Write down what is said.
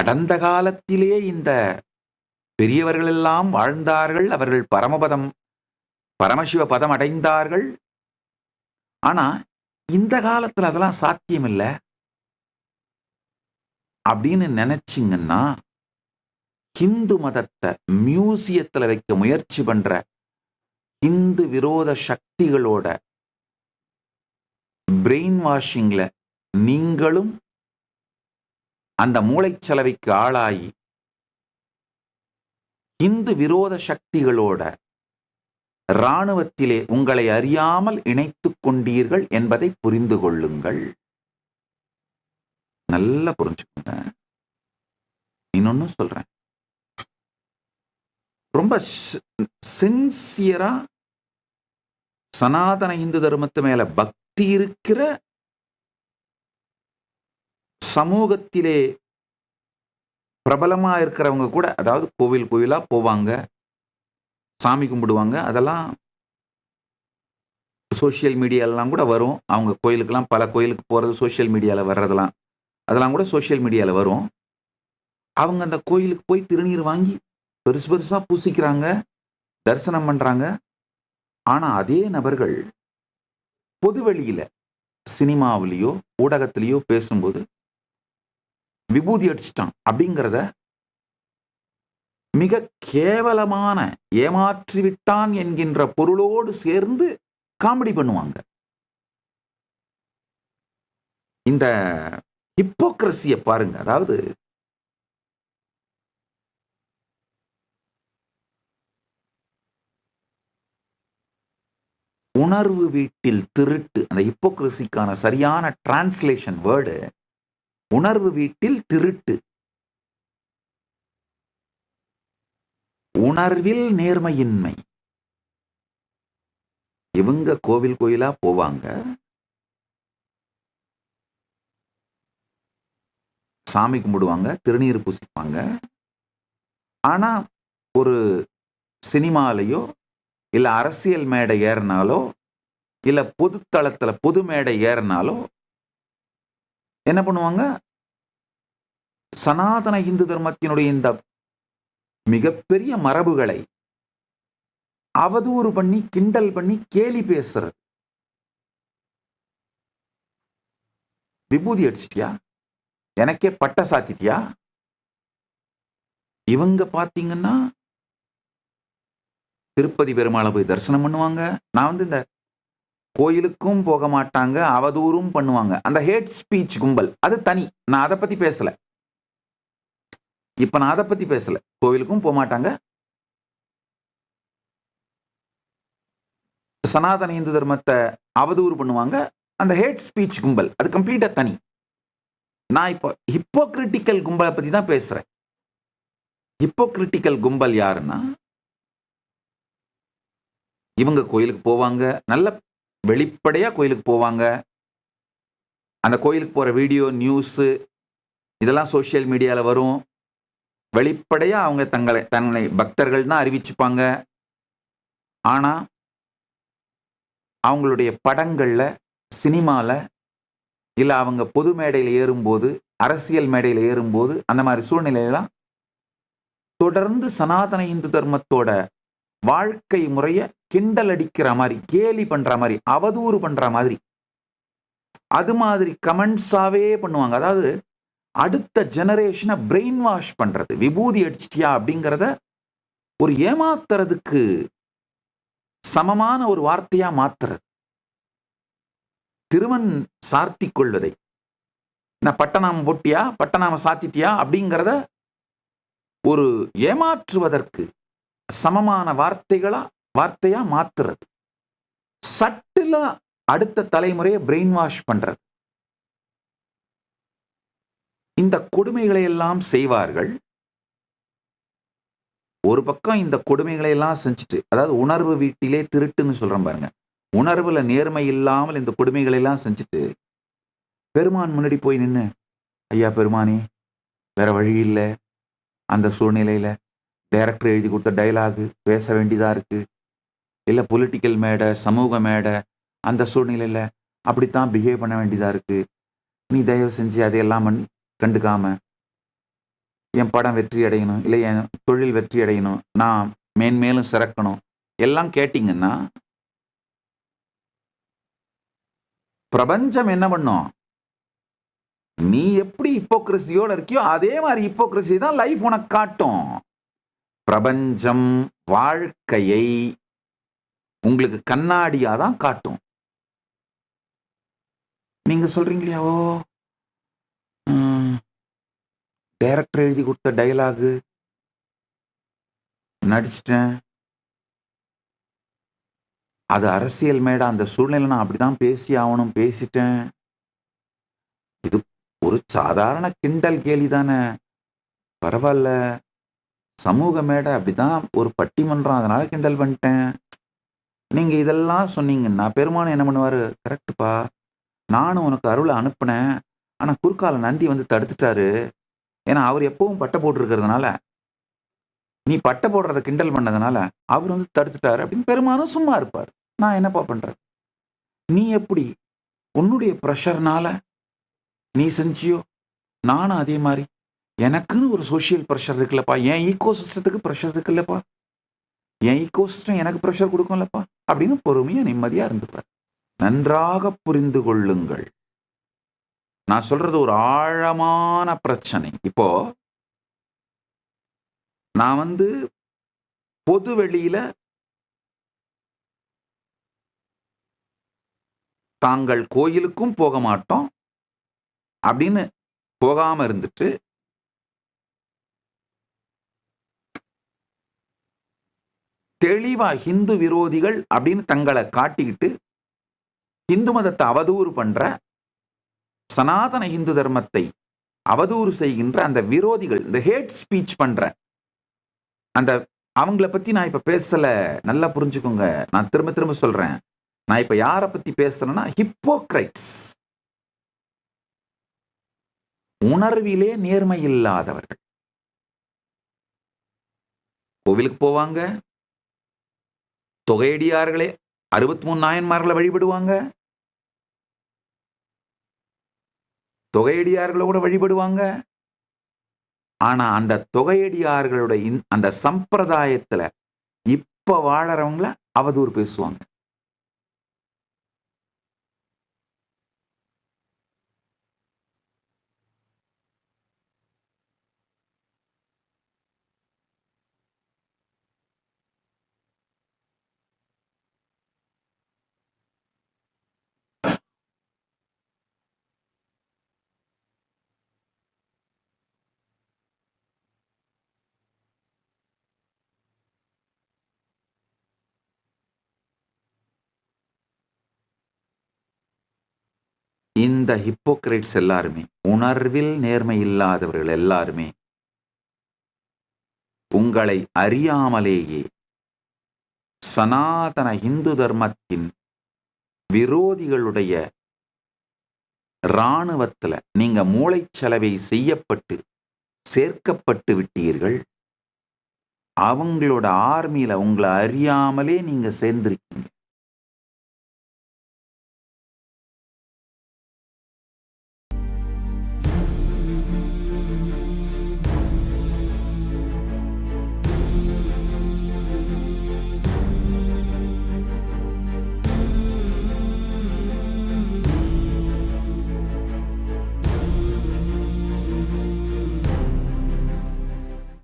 கடந்த காலத்திலே இந்த பெரியவர்களெல்லாம் வாழ்ந்தார்கள். அவர்கள் பரமசிவ பதம் அடைந்தார்கள். ஆனா, இந்த காலத்துல அதெல்லாம் சாத்தியம் இல்ல அப்படின்னு நினைச்சீங்கன்னா, ஹிந்து மதத்தை மியூசியத்துல வைக்க முயற்சி பண்ற இந்து விரோத சக்திகளோட பிரெயின் வாஷிங்ல நீங்களும் அந்த மூளைச்சலவைக்கு ஆளாகி இந்து விரோத சக்திகளோட இராணுவத்திலே உங்களை அறியாமல் இணைத்துக் கொண்டீர்கள் என்பதை புரிந்து கொள்ளுங்கள். நல்லா புரிஞ்சுக்கோங்க. இன்னொன்னு சொல்றேன், ரொம்ப சின்சியரா சனாதன இந்து தர்மத்து மேல பக்தி இருக்கிற சமூகத்திலே பிரபலமா இருக்கிறவங்க கூட, அதாவது கோவிலா போவாங்க, சாமி கும்பிடுவாங்க, அதெல்லாம் சோசியல் மீடியாலாம் கூட வரும். அவங்க கோயிலுக்கெல்லாம், பல கோயிலுக்கு போறது சோசியல் மீடியால வர்றதெல்லாம், அதெல்லாம் கூட சோசியல் மீடியால வரும். அவங்க அந்த கோயிலுக்கு போய் திருநீர் வாங்கி பெருசு பெருசா பூசிக்கிறாங்க, தரிசனம் பண்றாங்க. ஆனா அதே நபர்கள் பொதுவெளியில சினிமாவிலேயோ ஊடகத்திலேயோ பேசும்போது விபூதி அடிச்சிட்டான் அப்படிங்கிறத மிக கேவலமான ஏமாற்றிவிட்டான் என்கின்ற பொருளோடு சேர்ந்து காமெடி பண்ணுவாங்க. இந்த ஹிப்போக்ரசியை பாருங்க. அதாவது உணர்வு வீட்டில் திருட்டு, அந்த ஹிப்போக்ரசிக்கான சரியான டிரான்ஸ்லேஷன் வேர்டு உணர்வு வீட்டில் திருட்டு. உணர்வில் நேர்மையின்மை. இவங்க கோவிலா போவாங்க, சாமி கும்பிடுவாங்க, திருநீர் பூசிப்பாங்க. ஆனா ஒரு சினிமாலையோ இல்ல அரசியல் மேடை ஏறினாலோ இல்ல பொதுத்தளத்துல பொது மேடை ஏறினாலோ என்ன பண்ணுவாங்க, சனாதன இந்து தர்மத்தினுடைய இந்த மிகப்பெரிய மரபுகளை அவதூறு பண்ணி, கிண்டல் பண்ணி, கேலி பேசுறது. விபூதி அடிச்சிட்டியா, எனக்கே பட்ட சாத்திட்டியா. இவங்க பாத்தீங்கன்னா திருப்பதி பெருமாளை போய் தரிசனம் பண்ணுவாங்க. நான் இந்த கோயிலுக்கும் போக மாட்டாங்க, அவதூறும் பண்ணுவாங்க. அந்த ஹேட் ஸ்பீச் கும்பல் அது தனி, நான் அதை பத்தி பேசல. இப்ப நான் அதை பத்தி பேசல. கோவிலுக்கும் போக மாட்டாங்க, சனாதன இந்து தர்மத்தை அவதூறு பண்ணுவாங்க. அந்த ஹேட் ஸ்பீச் கும்பல் அது கம்ப்ளீட்டா தனி. நான் இப்போ ஹிப்போக்ரிட்டிக்கல் கும்பலை பத்தி தான் பேசுறேன். ஹிப்போக்ரிட்டிக்கல் கும்பல் யாருன்னா, இவங்க கோயிலுக்கு போவாங்க, நல்ல வெளிப்படையா கோயிலுக்கு போவாங்க. அந்த கோயிலுக்கு போற வீடியோ, நியூஸ் இதெல்லாம் சோசியல் மீடியால வரும். வெளிப்படையா அவங்க தங்களை பக்தர்கள் தான் அறிவிச்சுப்பாங்க. ஆனா அவங்களுடைய படங்கள்ல, சினிமால, இல்ல அவங்க பொது மேடையில் ஏறும்போது, அரசியல் மேடையில் ஏறும்போது, அந்த மாதிரி சூழ்நிலையெல்லாம் தொடர்ந்து சனாதன இந்து தர்மத்தோட வாழ்க்கை முறைய கிண்டல் அடிக்கிற மாதிரி, கேலி பண்ற மாதிரி, அவதூறு பண்ற மாதிரி, அது மாதிரி கமெண்ட்ஸாவே பண்ணுவாங்க. அதாவது அடுத்த ஜெனரேஷனை பிரெயின் வாஷ் பண்றது. விபூதி அடிச்சிட்டியா அப்படிங்கிறத ஒரு ஏமாத்துறதுக்கு சமமான ஒரு வார்த்தையா மாத்துறது. திருமண் சார்த்தி கொள்வதை, நான் பட்டநாமம் போட்டியா, பட்டநாமம் சாத்திட்டியா அப்படிங்கிறத ஒரு ஏமாற்றுவதற்கு சமமான வார்த்தையா மாத்துறது. சட்டிலா அடுத்த தலைமுறையை பிரெயின் வாஷ் பண்றது. இந்த கொடுமைகளை எல்லாம் செய்வார்கள். ஒரு பக்கம் இந்த கொடுமைகளை எல்லாம் செஞ்சுட்டு, அதாவது உணர்வு வீட்டிலே திருட்டுன்னு சொல்றேன் பாருங்க, உணர்வுல நேர்மை இல்லாமல் இந்த கொடுமைகளை எல்லாம் செஞ்சுட்டு பெருமான் முன்னாடி போய் நின்று, ஐயா பெருமானே, வேற வழி இல்லை, அந்த சூழ்நிலையில டைரக்டர் எழுதி கொடுத்த டைலாகு பேச வேண்டியதா இருக்கு, இல்லை பொலிட்டிக்கல் மேடை, சமூக மேடை, அந்த சூழ்நிலையில அப்படித்தான் பிஹேவ் பண்ண வேண்டியதா இருக்கு, நீ தயவு செஞ்சு அதையெல்லாம் பண்ணி கண்டுக்காம என் படம் வெற்றி அடையணும், இல்லை என் தொழில் வெற்றி அடையணும், நான் மேன்மேலும் சிறக்கணும் எல்லாம் கேட்டீங்கன்னா பிரபஞ்சம் என்ன பண்ணும்? நீ எப்படி ஹிப்போக்ரஸியோட இருக்கியோ அதே மாதிரி ஹிப்போக்ரஸி தான் லைஃப் உனக்கு காட்டும். பிரபஞ்சம் வாழ்க்கையை உங்களுக்கு கண்ணாடியா தான் காட்டும். நீங்க சொல்றீங்களா, ஓ டைரக்டர் எழுதி கொடுத்த டைலாகு நடிச்சிட்டேன், அது அரசியல் மேடா, அந்த சூழ்நிலை நான் அப்படிதான் பேசி ஆகணும், பேசிட்டேன். இது ஒரு சாதாரண கிண்டல் கேலி தானே, பரவாயில்ல, சமூக மேடை அப்படிதான், ஒரு பட்டிமன்றம், அதனால கிண்டல் பண்ணிட்டேன். நீங்க இதெல்லாம் சொன்னீங்கன்னா பெருமானும் என்ன பண்ணுவாரு? கரெக்டுப்பா, நானும் உனக்கு அருளை அனுப்புனேன், ஆனா குறுக்கால நந்தி வந்து தடுத்துட்டாரு. ஏன்னா அவர் எப்பவும் பட்டை போட்டிருக்கிறதுனால, நீ பட்டை போடுறத கிண்டல் பண்ணதுனால அவர் வந்து தடுத்துட்டாரு அப்படின்னு பெருமானும் சும்மா இருப்பார். நான் என்னப்பா பண்றது? நீ எப்படி உன்னுடைய ப்ரெஷர்னால நீ செஞ்சியோ, நானும் அதே மாதிரி எனக்குன்னு ஒரு சோசியல் ப்ரெஷர் இருக்குல்லப்பா, என் ஈகோ சிஸ்டத்துக்கு ப்ரெஷர் இருக்குல்லப்பா, என் ஈகோ சிஸ்டம் எனக்கு ப்ரெஷர் கொடுக்கும்லப்பா அப்படின்னு பொறுமையா நிம்மதியா இருந்துப்பார். நன்றாக புரிந்து கொள்ளுங்கள், நான் சொல்றது ஒரு ஆழமான பிரச்சனை. இப்போ நான் வந்து பொது வெளியில தாங்கள் கோயிலுக்கும் போக மாட்டோம் அப்படின்னு போகாம இருந்துட்டு தெளிவா ஹிந்து விரோதிகள் அப்படின்னு தங்களை காட்டிக்கிட்டு இந்து மதத்தை அவதூறு பண்ற, சனாதன இந்து தர்மத்தை அவதூறு செய்கின்ற அந்த விரோதிகள், இந்த ஹேட் ஸ்பீச் பண்ற அந்த அவங்கள பத்தி நான் இப்ப பேசல, நல்லா புரிஞ்சுக்கோங்க. நான் திரும்ப திரும்ப சொல்றேன், நான் இப்ப யாரை பத்தி பேசுறேன்னா ஹிப்போக்ரைட்ஸ், உணர்விலே நேர்மை இல்லாதவர்கள். கோவிலுக்கு போவாங்க, தொகையடியார்களே 63 நாயன்மார்களை வழிபடுவாங்க, தொகையடியார்களோட வழிபடுவாங்க. ஆனா அந்த தொகையடியார்களுடைய அந்த சம்பிரதாயத்துல இப்ப வாழறவங்கள அவதூறு பேசுவாங்க. இந்த ஹிப்போக்ரைட்ஸ் எல்லாருமே, உணர்வில் நேர்மை இல்லாதவர்கள் எல்லாருமே உங்களை அறியாமலேயே சனாதன இந்து தர்மத்தின் விரோதிகளுடைய இராணுவத்துல நீங்க மூளைச்சலவை செய்யப்பட்டு சேர்க்கப்பட்டு விட்டீர்கள். அவங்களோட ஆர்மியில உங்களை அறியாமலே நீங்க சேர்ந்திருக்கீங்க.